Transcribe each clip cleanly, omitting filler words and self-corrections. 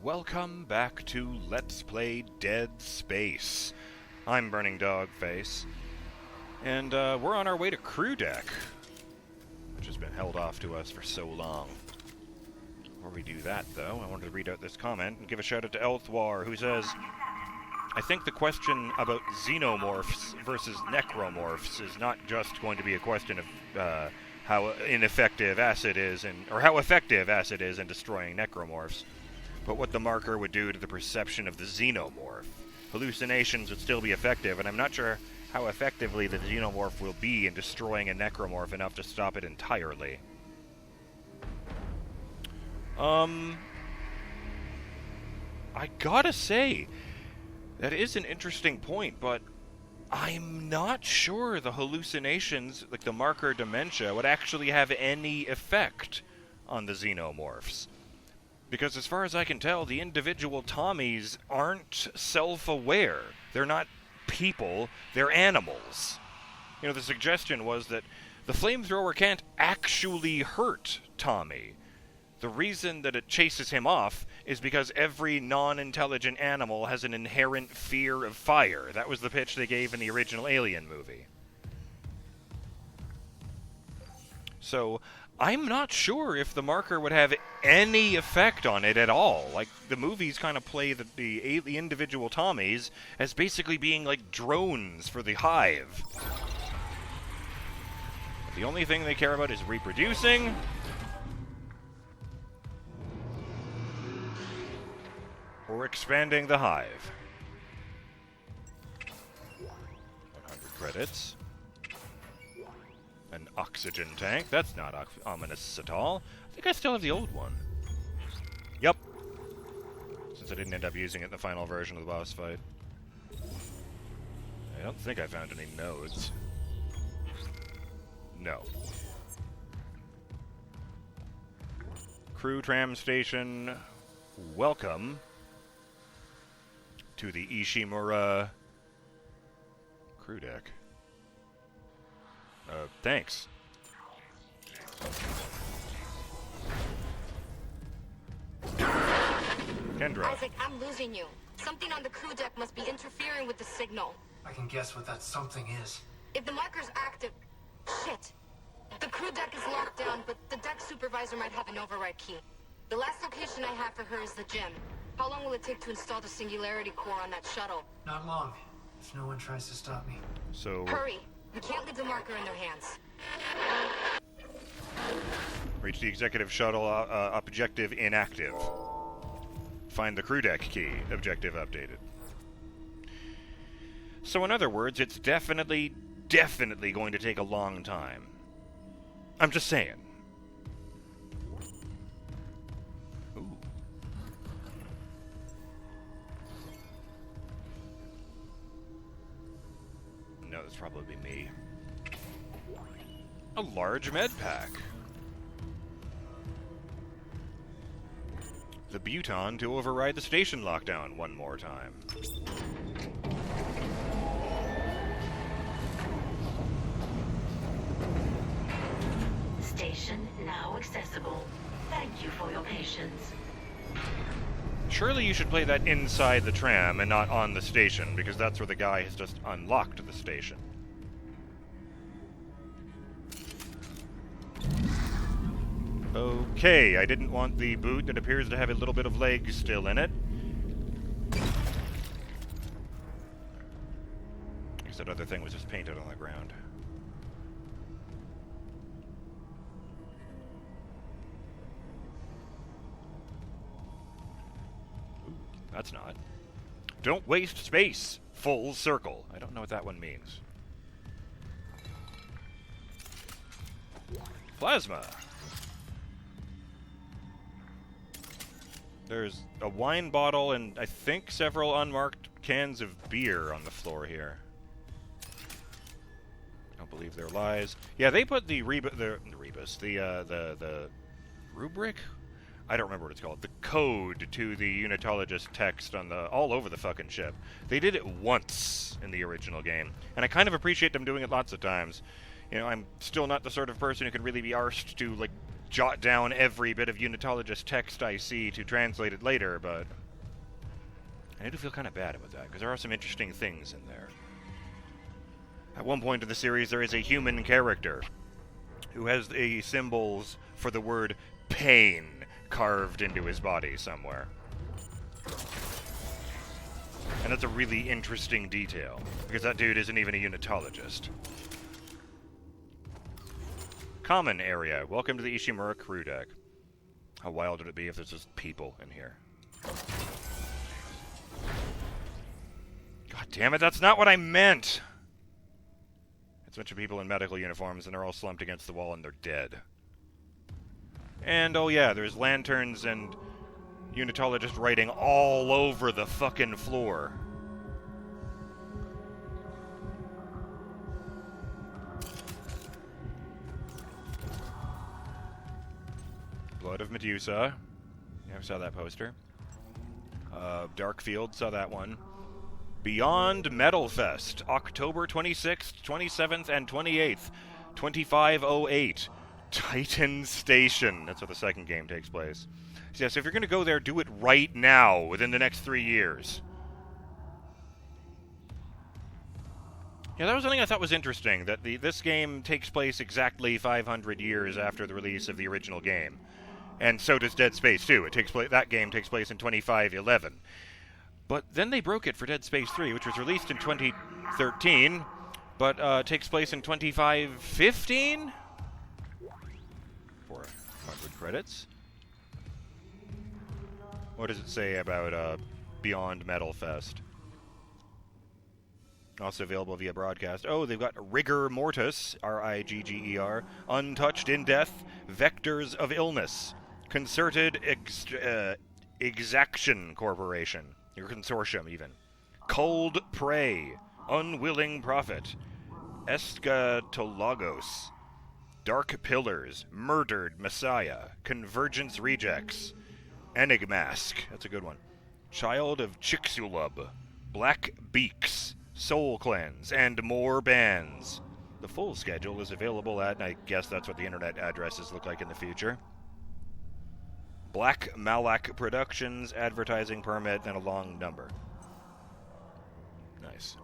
Welcome back to Let's Play Dead Space. I'm BurningDogFace, and we're on our way to crew deck, which has been held off to us for so long. Before we do that, though, I wanted to read out this comment and give a shout out to Elthwar, who says, I think the question about xenomorphs versus necromorphs is not just going to be a question of how ineffective acid is, or how effective acid is in destroying necromorphs, but what the marker would do to the perception of the xenomorph. Hallucinations would still be effective, and I'm not sure how effectively the xenomorph will be in destroying a necromorph enough to stop it entirely. I gotta say, that is an interesting point, but I'm not sure the hallucinations, like the marker dementia, would actually have any effect on the xenomorphs. Because as far as I can tell, the individual Tommies aren't self-aware. They're not people, they're animals. You know, the suggestion was that the flamethrower can't actually hurt Tommy. The reason that it chases him off is because every non-intelligent animal has an inherent fear of fire. That was the pitch they gave in the original Alien movie. So, I'm not sure if the marker would have any effect on it at all. Like, the movies kind of play the individual Tommies as basically being like drones for the hive. The only thing they care about is reproducing, or expanding the hive. 100 credits. An oxygen tank. That's not ominous at all. I think I still have the old one. Yep. Since I didn't end up using it in the final version of the boss fight. I don't think I found any nodes. No. Crew tram station. Welcome to the Ishimura crew deck. Thanks. Kendra. Isaac, I'm losing you. Something on the crew deck must be interfering with the signal. I can guess what that something is. If the marker's active... Shit. The crew deck is locked down, but the deck supervisor might have an override key. The last location I have for her is the gym. How long will it take to install the Singularity Core on that shuttle? Not long, if no one tries to stop me. So... Hurry. We can't leave the marker in their hands. Reach the Executive Shuttle, objective inactive. Find the crew deck key, objective updated. So in other words, it's definitely going to take a long time. I'm just saying. Ooh. No, that's probably me. A large med pack. The Buton to override the station lockdown one more time. Station now accessible. Thank you for your patience. Surely you should play that inside the tram and not on the station, because that's where the guy has just unlocked the station. Okay, I didn't want the boot that appears to have a little bit of leg still in it. I guess that other thing was just painted on the ground. Ooh, that's not. Don't waste space. Full circle. I don't know what that one means. Plasma. There's a wine bottle and I think several unmarked cans of beer on the floor here. I don't believe they're lies. Yeah, they put the rubric? I don't remember what it's called. The code to the Unitologist text on all over the fucking ship. They did it once in the original game, and I kind of appreciate them doing it lots of times. You know, I'm still not the sort of person who can really be arsed to, like, jot down every bit of unitologist text I see to translate it later, but I do feel kind of bad about that, because there are some interesting things in there. At one point in the series, there is a human character who has the symbols for the word pain carved into his body somewhere. And that's a really interesting detail, because that dude isn't even a unitologist. Common area. Welcome to the Ishimura crew deck. How wild would it be if there's just people in here? God damn it, that's not what I meant! It's a bunch of people in medical uniforms, and they're all slumped against the wall, and they're dead. And, oh yeah, there's lanterns and unitologist writing all over the fucking floor. Blood of Medusa. Yeah, I saw that poster. Darkfield, saw that one. Beyond Metal Fest, October 26th, 27th, and 28th, 2508. Titan Station. That's where the second game takes place. So, yeah, so if you're going to go there, do it right now, within the next 3 years. Yeah, that was something I thought was interesting, that this game takes place exactly 500 years after the release of the original game. And so does Dead Space 2. That game takes place in 2511. But then they broke it for Dead Space 3, which was released in 2013, but takes place in 2515? 400 credits. What does it say about Beyond Metal Fest? Also available via broadcast. Oh, they've got Rigor Mortis, R-I-G-G-E-R, Untouched in Death, Vectors of Illness, Concerted Exaction Corporation, or Consortium even, Cold Prey, Unwilling Prophet, Eschatologos, Dark Pillars, Murdered Messiah, Convergence Rejects, Enigmask, that's a good one, Child of Chicxulub, Black Beaks, Soul Cleanse, and more bands. The full schedule is available at, and I guess that's what the internet addresses look like in the future, Black Malak Productions, advertising permit, and a long number. Nice.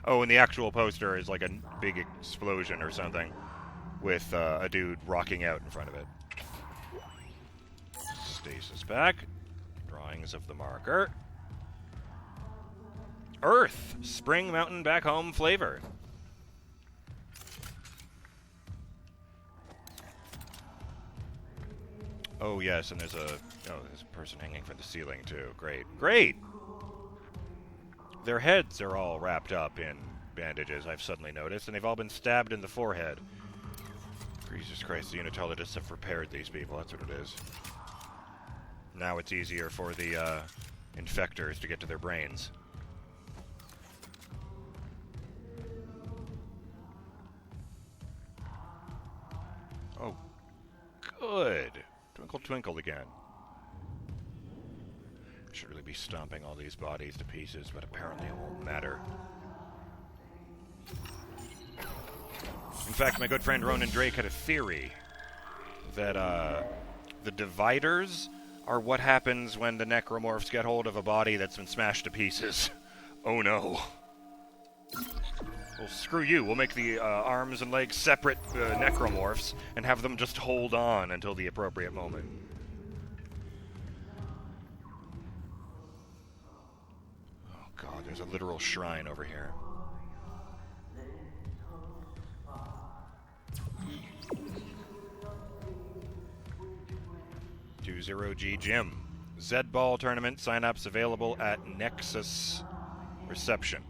Oh, and the actual poster is like a big explosion or something with a dude rocking out in front of it. Stasis pack. Drawings of the marker. Earth! Spring Mountain Back Home flavor. Oh, yes, and there's a person hanging from the ceiling, too. Great. Great! Their heads are all wrapped up in bandages, I've suddenly noticed, and they've all been stabbed in the forehead. Jesus Christ, the unitologists have prepared these people, that's what it is. Now it's easier for the, infectors to get to their brains. Oh, good! Twinkle, twinkle again. Should really be stomping all these bodies to pieces, but apparently it won't matter. In fact, my good friend Ronan Drake had a theory that the dividers are what happens when the necromorphs get hold of a body that's been smashed to pieces. Oh no. Well, screw you. We'll make the arms and legs separate necromorphs and have them just hold on until the appropriate moment. Oh god, there's a literal shrine over here. 20G Gym. Z-Ball tournament sign-ups available at Nexus Reception.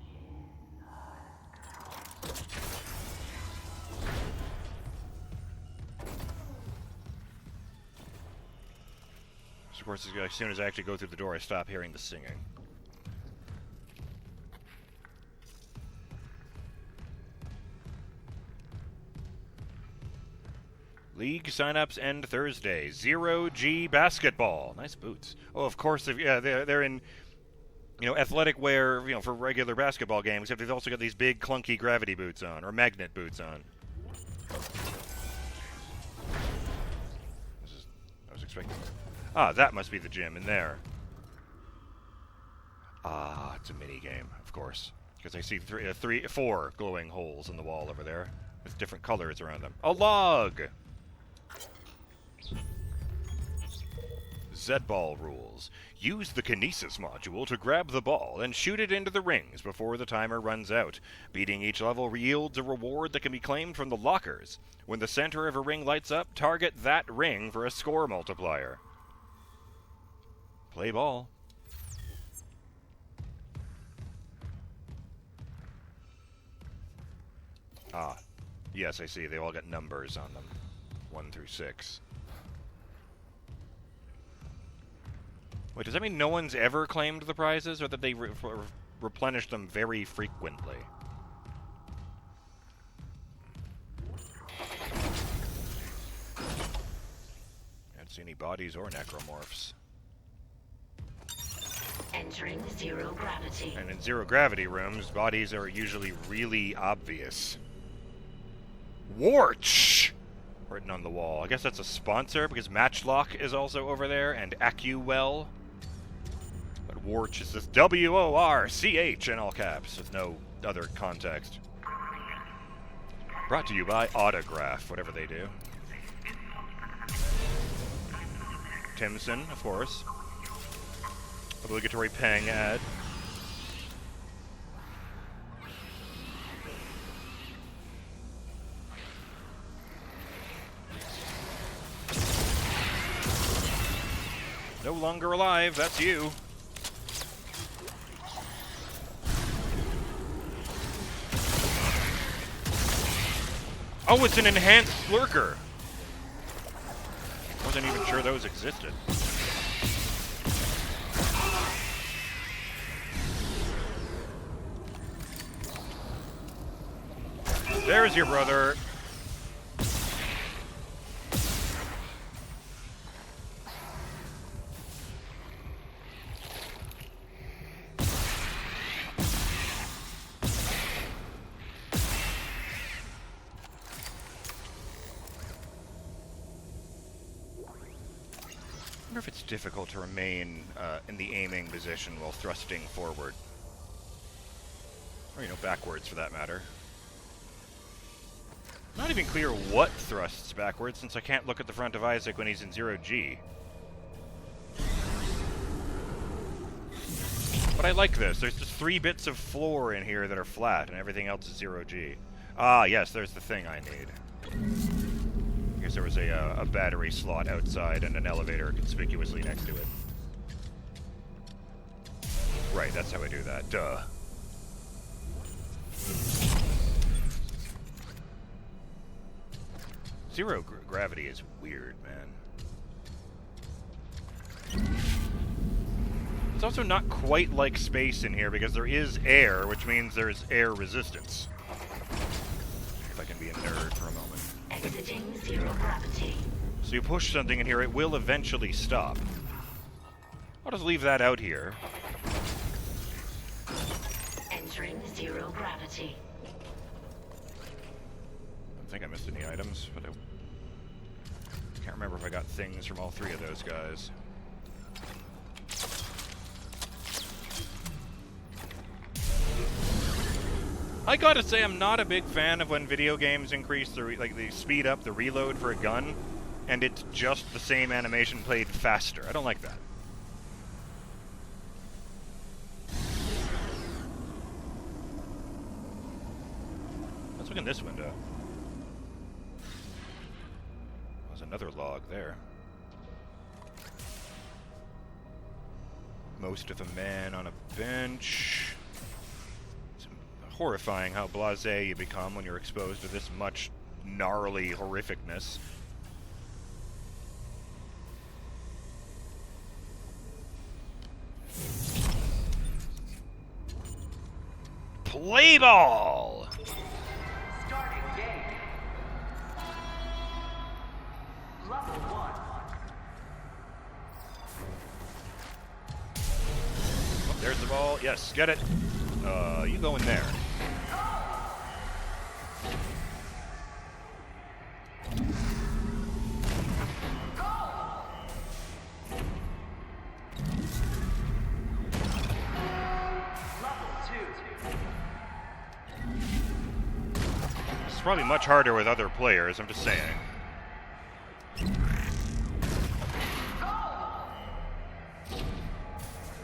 So of course, as soon as I actually go through the door, I stop hearing the singing. League sign-ups end Thursday. 0G Basketball. Nice boots. Oh, of course, they're in, athletic wear, for regular basketball games, except they've also got these big, clunky gravity boots on, or magnet boots on. expecting. Ah, that must be the gym in there. Ah, it's a mini game, of course, because I see four glowing holes in the wall over there with different colors around them. A log. Z-ball rules. Use the kinesis module to grab the ball and shoot it into the rings before the timer runs out. Beating each level yields a reward that can be claimed from the lockers. When the center of a ring lights up, target that ring for a score multiplier. Play ball. Ah, yes, I see. They all got numbers on them. 1 through 6. Wait, does that mean no one's ever claimed the prizes, or that they replenish them very frequently? I don't see any bodies or necromorphs. Entering zero gravity. And in zero gravity rooms, bodies are usually really obvious. Warch! Written on the wall. I guess that's a sponsor, because Matchlock is also over there, and AccuWell. But Warch is this W-O-R-C-H in all caps, with no other context. Brought to you by Autograph, whatever they do. Timson, of course. Obligatory Pang ad. No longer alive, that's you. Oh, it's an enhanced lurker. Wasn't even sure those existed. There's your brother. I wonder if it's difficult to remain in the aiming position while thrusting forward. Or, backwards for that matter. Not even clear what thrusts backwards, since I can't look at the front of Isaac when he's in 0G. But I like this. There's just 3 bits of floor in here that are flat, and everything else is 0G. Ah, yes, there's the thing I need. I guess there was a battery slot outside and an elevator conspicuously next to it. Right, that's how I do that. Duh. Zero gravity is weird, man. It's also not quite like space in here because there is air, which means there's air resistance. If I can be a nerd for a moment. Exiting zero gravity. So you push something in here, it will eventually stop. I'll just leave that out here. Entering zero gravity. I think I missed any items, but I can't remember if I got things from all 3 of those guys. I gotta say, I'm not a big fan of when video games increase they speed up the reload for a gun, and it's just the same animation played faster. I don't like that. Let's look in this window. There's another log there. Most of a man on a bench. It's horrifying how blasé you become when you're exposed to this much gnarly horrificness. Play ball! Starting game. Level 1. Oh, there's the ball. Yes, get it. You go in there. probably much harder with other players, I'm just saying.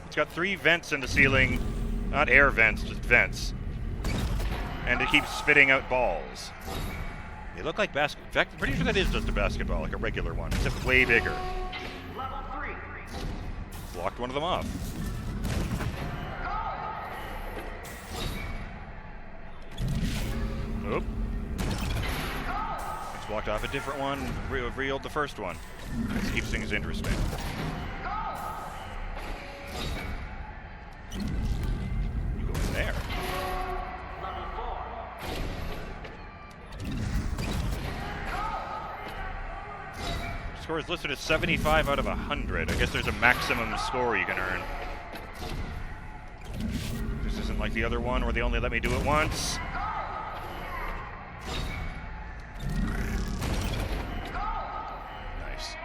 It's got 3 vents in the ceiling. Not air vents, just vents. And it keeps spitting out balls. They look like basket. In fact, I'm pretty sure that is just a basketball, like a regular one, except way bigger. Level 3. Blocked one of them off. Oop. It's blocked off a different one, revealed the first one. This keeps things interesting. You go in there. Level 4. Score is listed as 75 out of 100. I guess there's a maximum score you can earn. This isn't like the other one where they only let me do it once. Nice.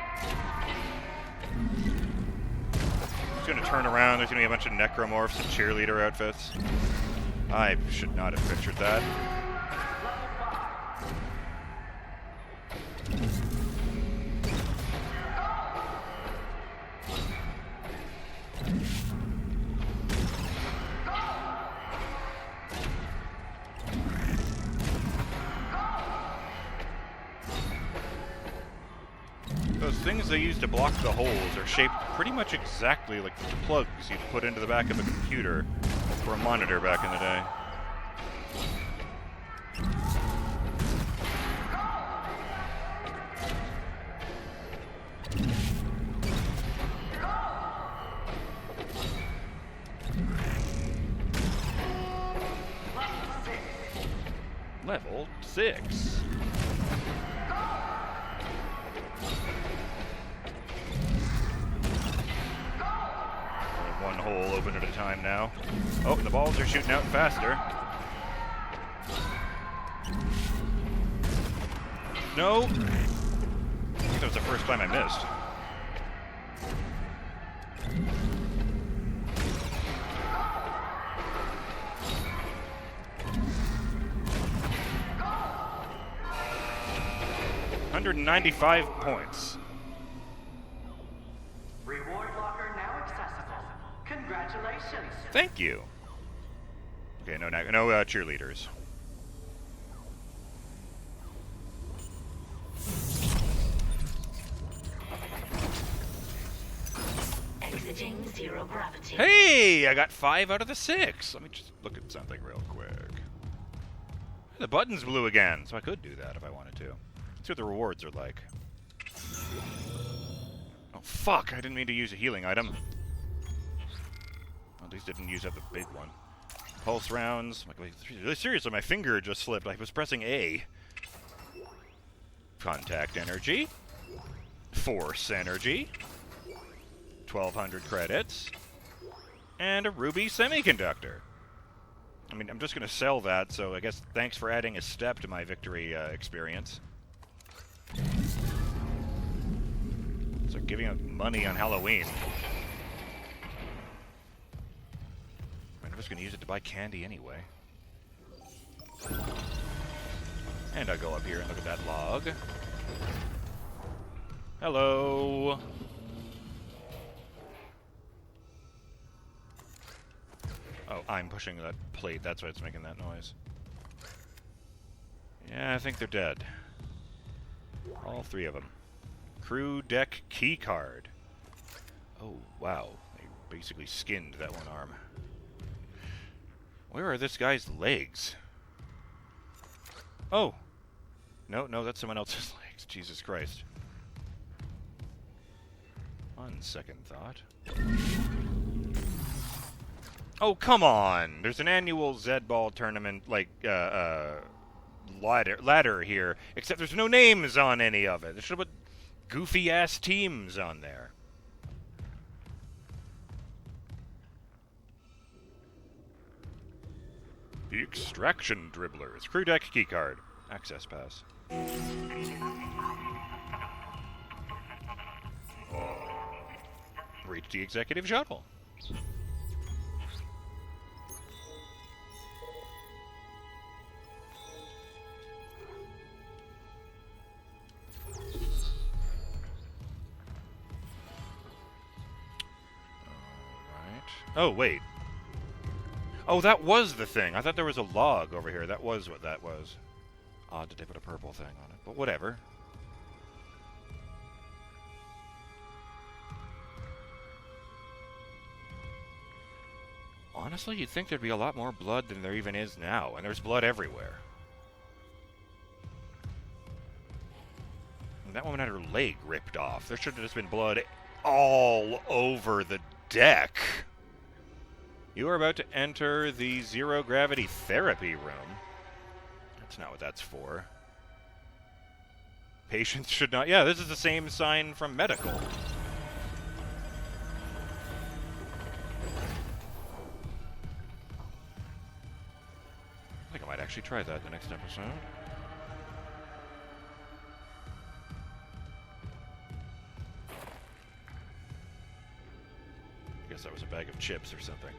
It's going to turn around. There's going to be a bunch of necromorphs and cheerleader outfits. I should not have pictured that. Those things they use to block the holes are shaped pretty much exactly like the plugs you'd put into the back of a computer or a monitor back in the day. Level 6. One hole open at a time now. Oh, and the balls are shooting out faster. No! I think that was the first time I missed. $195 points. Reward locker now accessible. Congratulations. Thank you. Okay, no cheerleaders. Exiting zero gravity. Hey, I got 5 out of the 6. Let me just look at something real quick. The button's blue again, so I could do that if I wanted to. Let's see what the rewards are like. Oh, fuck, I didn't mean to use a healing item. At least I didn't use up the big one. Pulse rounds. Like, seriously, my finger just slipped. I was pressing A. Contact energy. Force energy. 1,200 credits. And a ruby semiconductor. I mean, I'm just going to sell that, so I guess thanks for adding a step to my victory experience. It's like giving out money on Halloween. I'm just going to use it to buy candy anyway. And I'll go up here and look at that log. Hello. Oh, I'm pushing that plate. That's why it's making that noise. Yeah, I think they're dead. All 3 of them. Crew deck key card. Oh, wow. They basically skinned that one arm. Where are this guy's legs? Oh. No, that's someone else's legs. Jesus Christ. On second thought. Oh, come on! There's an annual Z-Ball tournament, like, ladder here, except there's no names on any of it. There should have put goofy-ass teams on there. The Extraction Dribblers. Crew deck keycard. Access pass. Reach the Executive Shuttle. Oh, wait. Oh, that was the thing. I thought there was a log over here. That was what that was. Odd that they put a purple thing on it, but whatever. Honestly, you'd think there'd be a lot more blood than there even is now, and there's blood everywhere. And that woman had her leg ripped off. There should have just been blood all over the deck. You are about to enter the zero-gravity therapy room. That's not what that's for. Patients should not... Yeah, this is the same sign from medical. I think I might actually try that the next episode. I guess that was a bag of chips or something.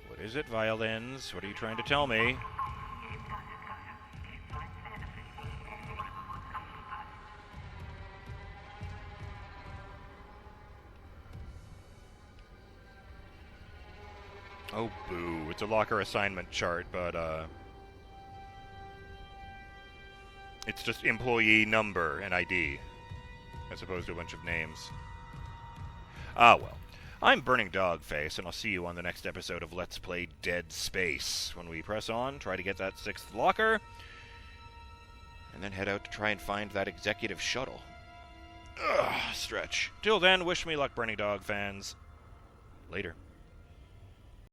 What is it, violins? What are you trying to tell me? Oh, boo. It's a locker assignment chart, but, it's just employee number and ID, as opposed to a bunch of names. Ah, well. I'm BurningDogFace, and I'll see you on the next episode of Let's Play Dead Space. When we press on, try to get that 6th locker, and then head out to try and find that Executive Shuttle. Ugh, stretch. Till then, wish me luck, Burning Dog fans. Later.